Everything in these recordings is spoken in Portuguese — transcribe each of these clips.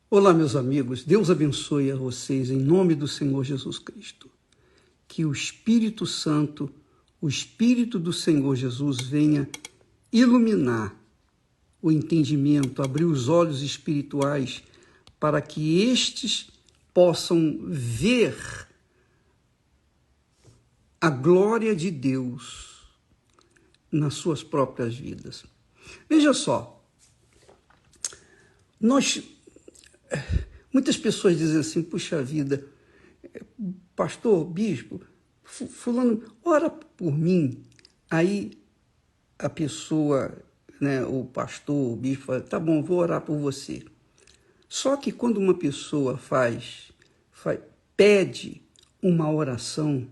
Olá, meus amigos. Deus abençoe a vocês em nome do Senhor Jesus Cristo. Que o Espírito Santo, o Espírito do Senhor Jesus venha iluminar o entendimento, abrir os olhos espirituais para que estes possam ver a glória de Deus nas suas próprias vidas. Veja só, muitas pessoas dizem assim, puxa vida, pastor, bispo, fulano, ora por mim. Aí a pessoa, o pastor, o bispo fala, tá bom, vou orar por você. Só que quando uma pessoa pede uma oração,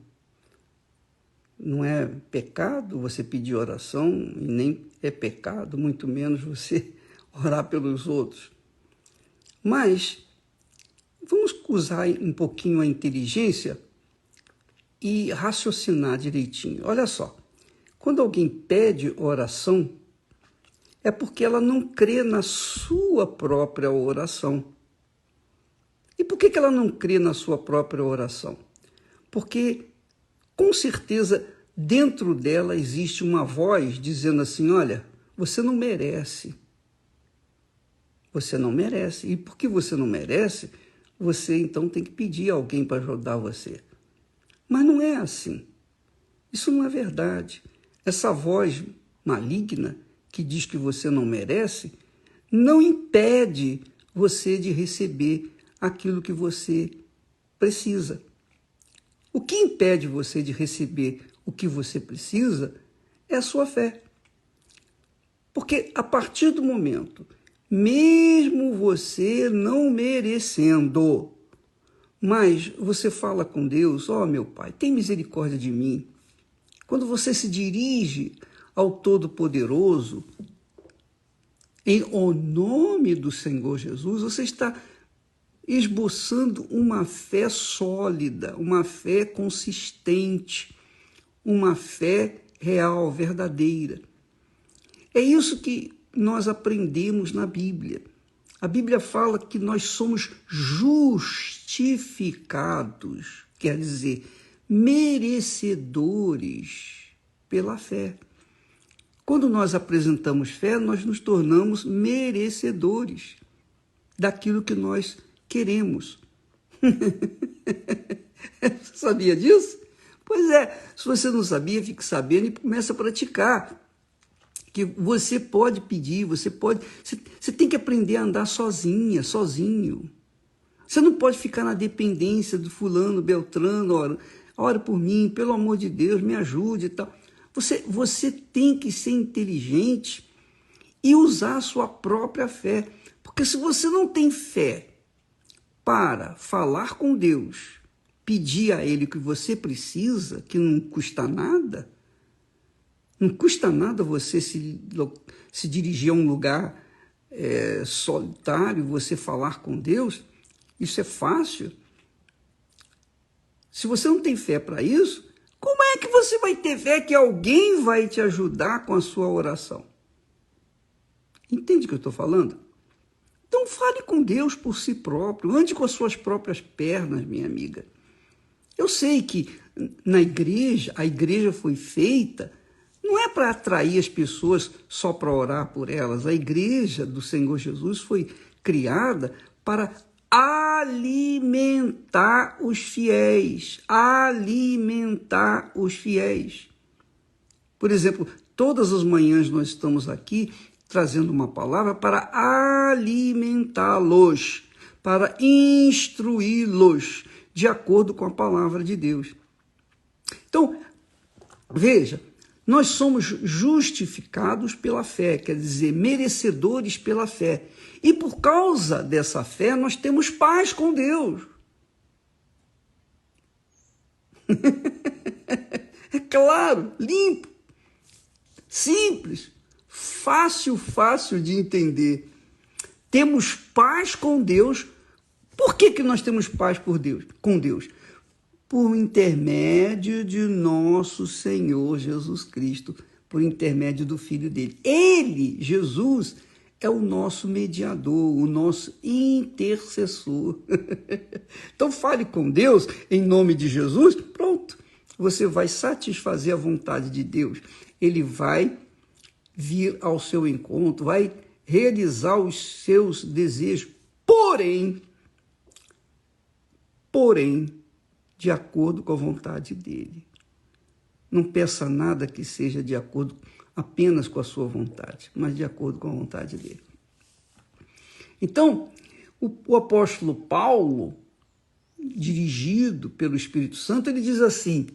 não é pecado você pedir oração, e nem é pecado, muito menos você orar pelos outros. Mas vamos usar um pouquinho a inteligência e raciocinar direitinho. Olha só, quando alguém pede oração, é porque ela não crê na sua própria oração. E por que ela não crê na sua própria oração? Porque, com certeza, dentro dela existe uma voz dizendo assim, olha, você não merece. Você não merece. E porque você não merece, você então tem que pedir a alguém para ajudar você. Mas não é assim. Isso não é verdade. Essa voz maligna que diz que você não merece, não impede você de receber aquilo que você precisa. O que impede você de receber o que você precisa é a sua fé. Porque a partir do momento, mesmo você não merecendo, mas você fala com Deus, ó meu Pai, tem misericórdia de mim. Quando você se dirige ao Todo-Poderoso, em o nome do Senhor Jesus, você está esboçando uma fé sólida, uma fé consistente, uma fé real, verdadeira. É isso que nós aprendemos na Bíblia. A Bíblia fala que nós somos justificados, quer dizer, merecedores pela fé. Quando nós apresentamos fé, nós nos tornamos merecedores daquilo que nós queremos. Você sabia disso? Pois é, se você não sabia, fique sabendo e comece a praticar. Que você pode pedir, você tem que aprender a andar sozinha, sozinho. Você não pode ficar na dependência do fulano, beltrano, ora por mim, pelo amor de Deus, me ajude e tal. Você tem que ser inteligente e usar a sua própria fé. Porque se você não tem fé para falar com Deus, pedir a Ele o que você precisa, que não custa nada, não custa nada você se dirigir a um lugar solitário, você falar com Deus, isso é fácil. Se você não tem fé para isso, como é que você vai ter fé que alguém vai te ajudar com a sua oração? Entende o que eu estou falando? Então fale com Deus por si próprio, ande com as suas próprias pernas, minha amiga. Eu sei que na igreja, a igreja foi feita, não é para atrair as pessoas só para orar por elas. A igreja do Senhor Jesus foi criada para alimentar os fiéis. Alimentar os fiéis. Por exemplo, todas as manhãs nós estamos aqui trazendo uma palavra para alimentá-los, para instruí-los de acordo com a palavra de Deus. Então, veja, nós somos justificados pela fé, quer dizer, merecedores pela fé. E por causa dessa fé, nós temos paz com Deus. É claro, limpo, simples, fácil de entender. Temos paz com Deus. Por que nós temos paz com Deus? Por intermédio de nosso Senhor Jesus Cristo, por intermédio do Filho dele. Ele, Jesus, é o nosso mediador, o nosso intercessor. Então fale com Deus em nome de Jesus, pronto. Você vai satisfazer a vontade de Deus. Ele vai vir ao seu encontro, vai realizar os seus desejos, porém, de acordo com a vontade dele. Não peça nada que seja de acordo apenas com a sua vontade, mas de acordo com a vontade dele. Então, o apóstolo Paulo, dirigido pelo Espírito Santo, ele diz assim: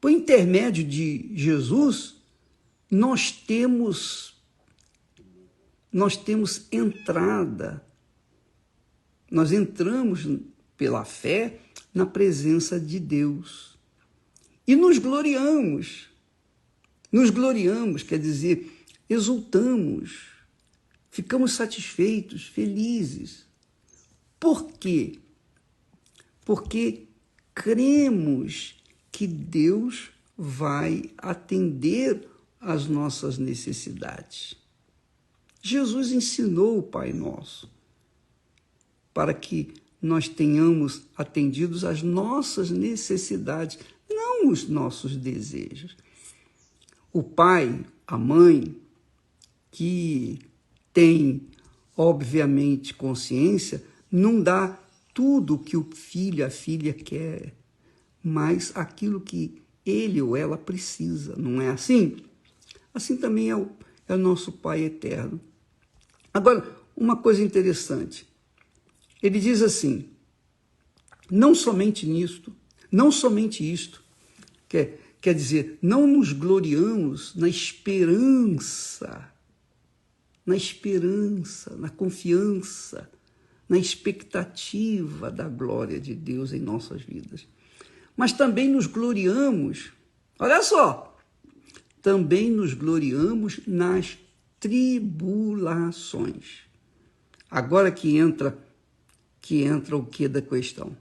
por intermédio de Jesus, nós temos entrada, nós entramos pela fé na presença de Deus e nos gloriamos, quer dizer, exultamos, ficamos satisfeitos, felizes. Por quê? Porque cremos que Deus vai atender às nossas necessidades. Jesus ensinou o Pai Nosso para que nós tenhamos atendidos às nossas necessidades, não os nossos desejos. O pai, a mãe, que tem, obviamente, consciência, não dá tudo o que o filho, a filha quer, mas aquilo que ele ou ela precisa, não é assim? Assim também é o nosso Pai eterno. Agora, uma coisa interessante, ele diz assim: não somente isto, quer dizer, não nos gloriamos na esperança, na confiança, na expectativa da glória de Deus em nossas vidas, mas também nos gloriamos, olha só, também nos gloriamos nas tribulações. Agora que entra o que da questão?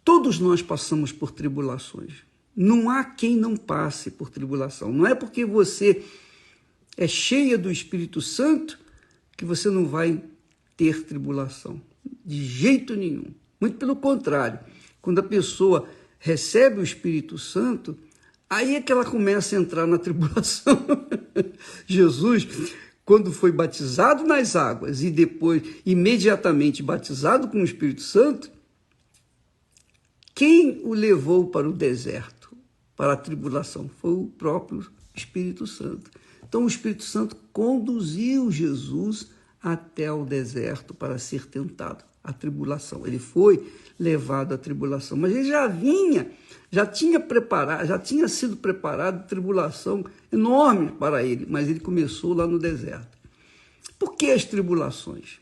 Todos nós passamos por tribulações. Não há quem não passe por tribulação. Não é porque você é cheia do Espírito Santo que você não vai ter tribulação. De jeito nenhum. Muito pelo contrário. Quando a pessoa recebe o Espírito Santo, aí é que ela começa a entrar na tribulação. Jesus, quando foi batizado nas águas e depois imediatamente batizado com o Espírito Santo, quem o levou para o deserto, para a tribulação? Foi o próprio Espírito Santo. Então o Espírito Santo conduziu Jesus até o deserto para ser tentado, a tribulação. Ele foi levado à tribulação, mas ele já tinha sido preparado tribulação enorme para ele, mas ele começou lá no deserto. Por que as tribulações?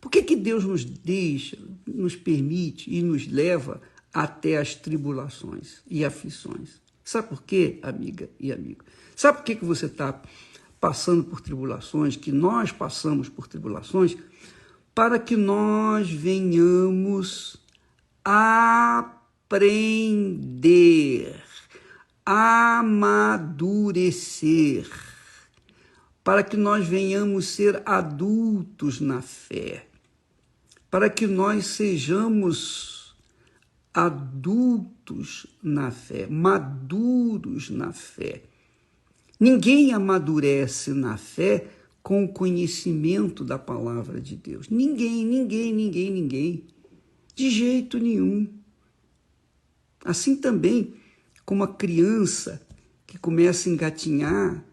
Por que Deus nos deixa, nos permite e nos leva até as tribulações e aflições? Sabe por quê, amiga e amigo? Sabe por que você está passando por tribulações, que nós passamos por tribulações? Para que nós venhamos aprender, amadurecer, para que nós venhamos ser adultos na fé, para que nós sejamos adultos na fé, maduros na fé. Ninguém amadurece na fé com o conhecimento da palavra de Deus. Ninguém. De jeito nenhum. Assim também como a criança que começa a engatinhar,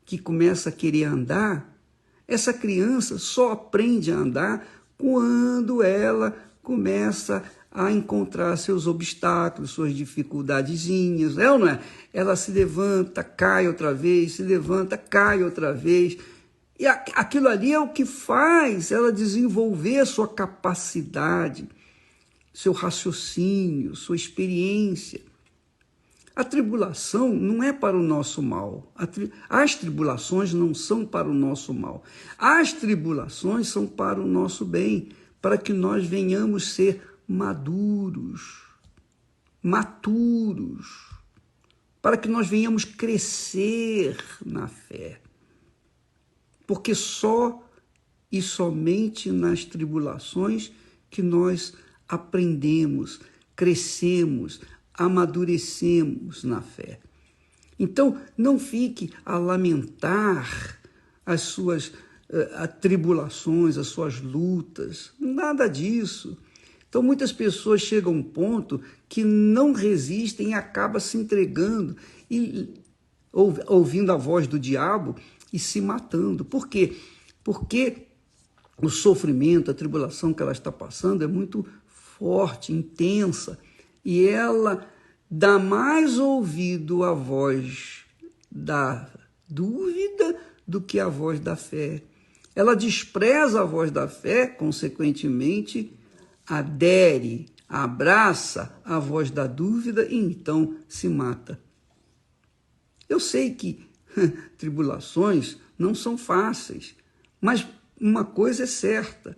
que começa a querer andar, essa criança só aprende a andar quando ela começa a encontrar seus obstáculos, suas dificuldadezinhas, é ou não é? Ela se levanta, cai outra vez, se levanta, cai outra vez. E aquilo ali é o que faz ela desenvolver sua capacidade, seu raciocínio, sua experiência. A tribulação não é para o nosso mal. As tribulações não são para o nosso mal. As tribulações são para o nosso bem, para que nós venhamos ser maduros, maturos, para que nós venhamos crescer na fé. porque só e somente nas tribulações que nós aprendemos, crescemos, amadurecemos na fé. Então, não fique a lamentar as suas tribulações, as suas lutas, nada disso. Então, muitas pessoas chegam a um ponto que não resistem e acabam se entregando, e ouvindo a voz do diabo e se matando. Por quê? Porque o sofrimento, a tribulação que ela está passando é muito forte, intensa, e ela dá mais ouvido à voz da dúvida do que à voz da fé. Ela despreza a voz da fé, consequentemente, adere, abraça a voz da dúvida e então se mata. Eu sei que tribulações não são fáceis, mas uma coisa é certa.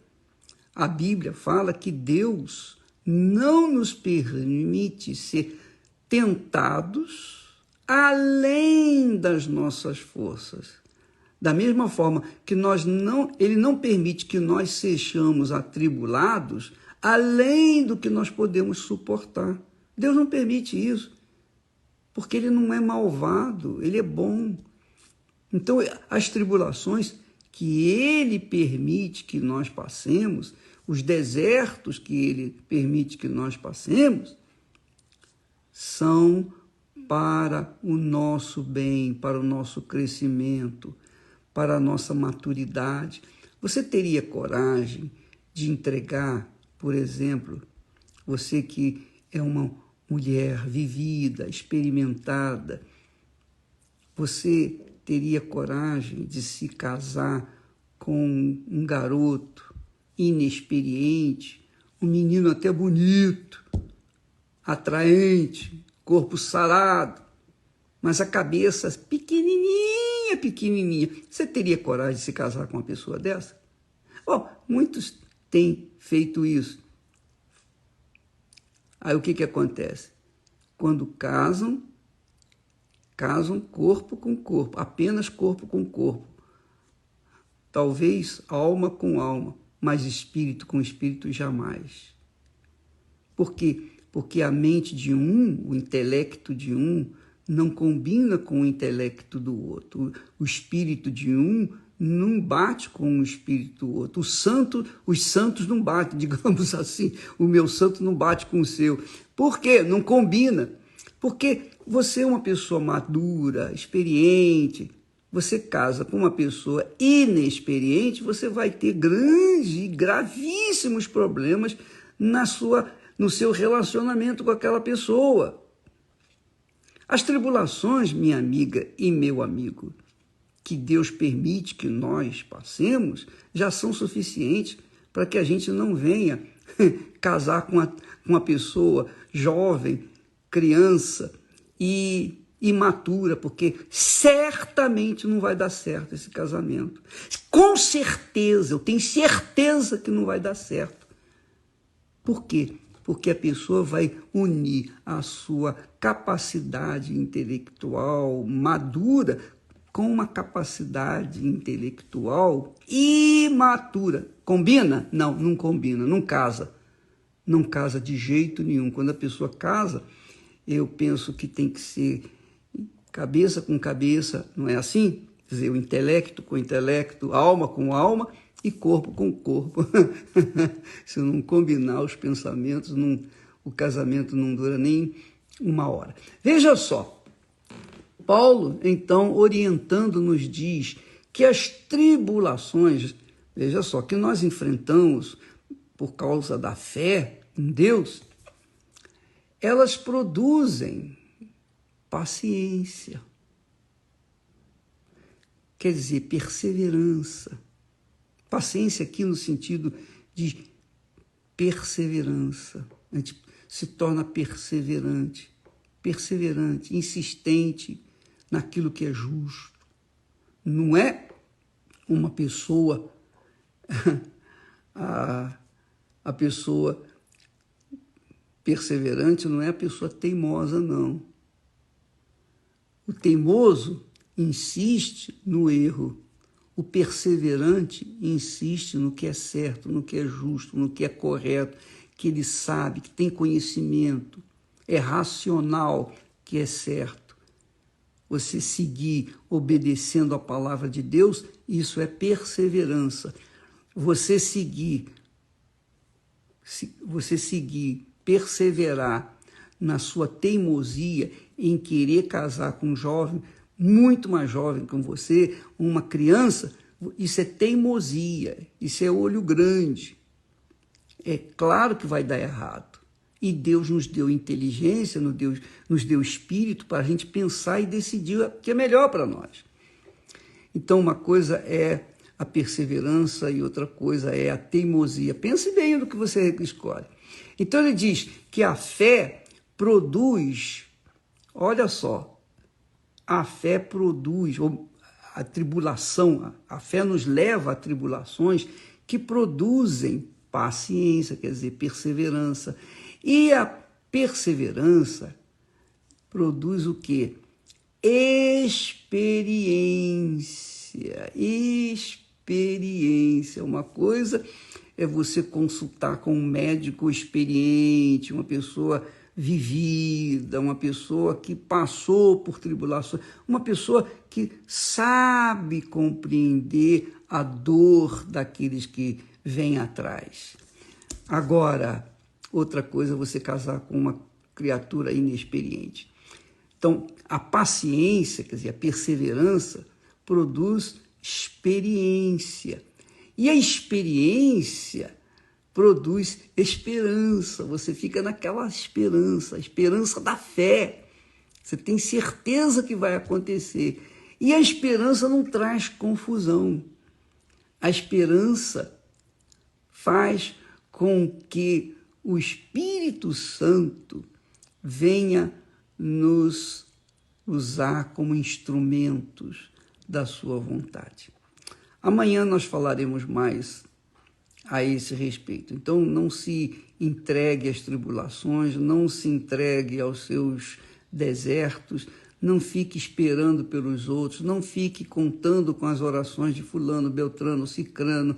A Bíblia fala que Deus não nos permite ser tentados além das nossas forças. Da mesma forma que Ele não permite que nós sejamos atribulados além do que nós podemos suportar. Deus não permite isso, porque Ele não é malvado, Ele é bom. Então, as tribulações que Ele permite que nós passemos, os desertos que Ele permite que nós passemos, são para o nosso bem, para o nosso crescimento, para a nossa maturidade. Você teria coragem de entregar, por exemplo, você que é uma mulher vivida, experimentada, você teria coragem de se casar com um garoto inexperiente, um menino até bonito, atraente, corpo sarado, mas a cabeça pequenininha, pequenininha. Você teria coragem de se casar com uma pessoa dessa? Bom, muitos têm feito isso. Aí o que acontece? Quando casam corpo com corpo, apenas corpo com corpo. Talvez alma com alma, mas espírito com espírito jamais. Por quê? Porque a mente de um, o intelecto de um, não combina com o intelecto do outro. O espírito de um não bate com o espírito do outro. Os santos não batem, digamos assim. O meu santo não bate com o seu. Por quê? Não combina. Porque você é uma pessoa madura, experiente. Você casa com uma pessoa inexperiente, você vai ter grandes e gravíssimos problemas no seu relacionamento com aquela pessoa. As tribulações, minha amiga e meu amigo, que Deus permite que nós passemos, já são suficientes para que a gente não venha casar com uma pessoa jovem, criança e imatura, porque certamente não vai dar certo esse casamento. Com certeza, eu tenho certeza que não vai dar certo. Por quê? Porque a pessoa vai unir a sua capacidade intelectual madura com uma capacidade intelectual imatura. Combina? Não, não combina, não casa. Não casa de jeito nenhum. Quando a pessoa casa, eu penso que tem que ser cabeça com cabeça, não é assim? Quer dizer, o intelecto com intelecto, alma com alma e corpo com corpo. Se não combinar os pensamentos, o casamento não dura nem uma hora. Veja só, Paulo, então, orientando, nos diz que as tribulações, veja só, que nós enfrentamos por causa da fé em Deus, elas produzem paciência, quer dizer, perseverança. Paciência aqui no sentido de perseverança. A gente se torna perseverante, insistente naquilo que é justo. Não é uma pessoa, a pessoa perseverante não é a pessoa teimosa, não. O teimoso insiste no erro. O perseverante insiste no que é certo, no que é justo, no que é correto, que ele sabe, que tem conhecimento, é racional, que é certo. Você seguir obedecendo a palavra de Deus, isso é perseverança. Você seguir, perseverar na sua teimosia em querer casar com um jovem, muito mais jovem que você, uma criança, isso é teimosia, isso é olho grande. É claro que vai dar errado. E Deus nos deu inteligência, nos deu espírito para a gente pensar e decidir o que é melhor para nós. Então, uma coisa é a perseverança e outra coisa é a teimosia. Pense bem no que você escolhe. Então, ele diz que a fé produz, olha só, a fé produz, ou a tribulação, a fé nos leva a tribulações que produzem paciência, quer dizer, perseverança. E a perseverança produz o quê? Experiência. Experiência. Uma coisa é você consultar com um médico experiente, uma pessoa vivida, uma pessoa que passou por tribulações, uma pessoa que sabe compreender a dor daqueles que vêm atrás. Agora, outra coisa é você casar com uma criatura inexperiente. Então, a paciência, quer dizer, a perseverança, produz experiência. E a experiência produz esperança. Você fica naquela esperança, a esperança da fé. Você tem certeza que vai acontecer. E a esperança não traz confusão. A esperança faz com que o Espírito Santo venha nos usar como instrumentos da sua vontade. Amanhã nós falaremos mais a esse respeito. Então, não se entregue às tribulações, não se entregue aos seus desertos, não fique esperando pelos outros, não fique contando com as orações de fulano, beltrano, cicrano.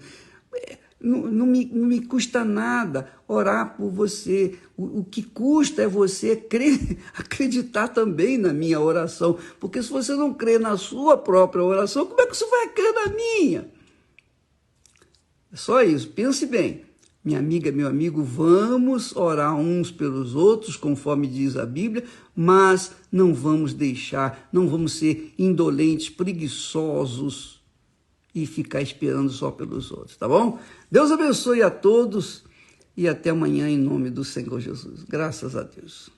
Não me custa nada orar por você. O que custa é você acreditar também na minha oração. Porque se você não crê na sua própria oração, como é que você vai crer na minha? É só isso. Pense bem. Minha amiga, meu amigo, vamos orar uns pelos outros, conforme diz a Bíblia, mas não vamos ser indolentes, preguiçosos, e ficar esperando só pelos outros, tá bom? Deus abençoe a todos e até amanhã em nome do Senhor Jesus. Graças a Deus.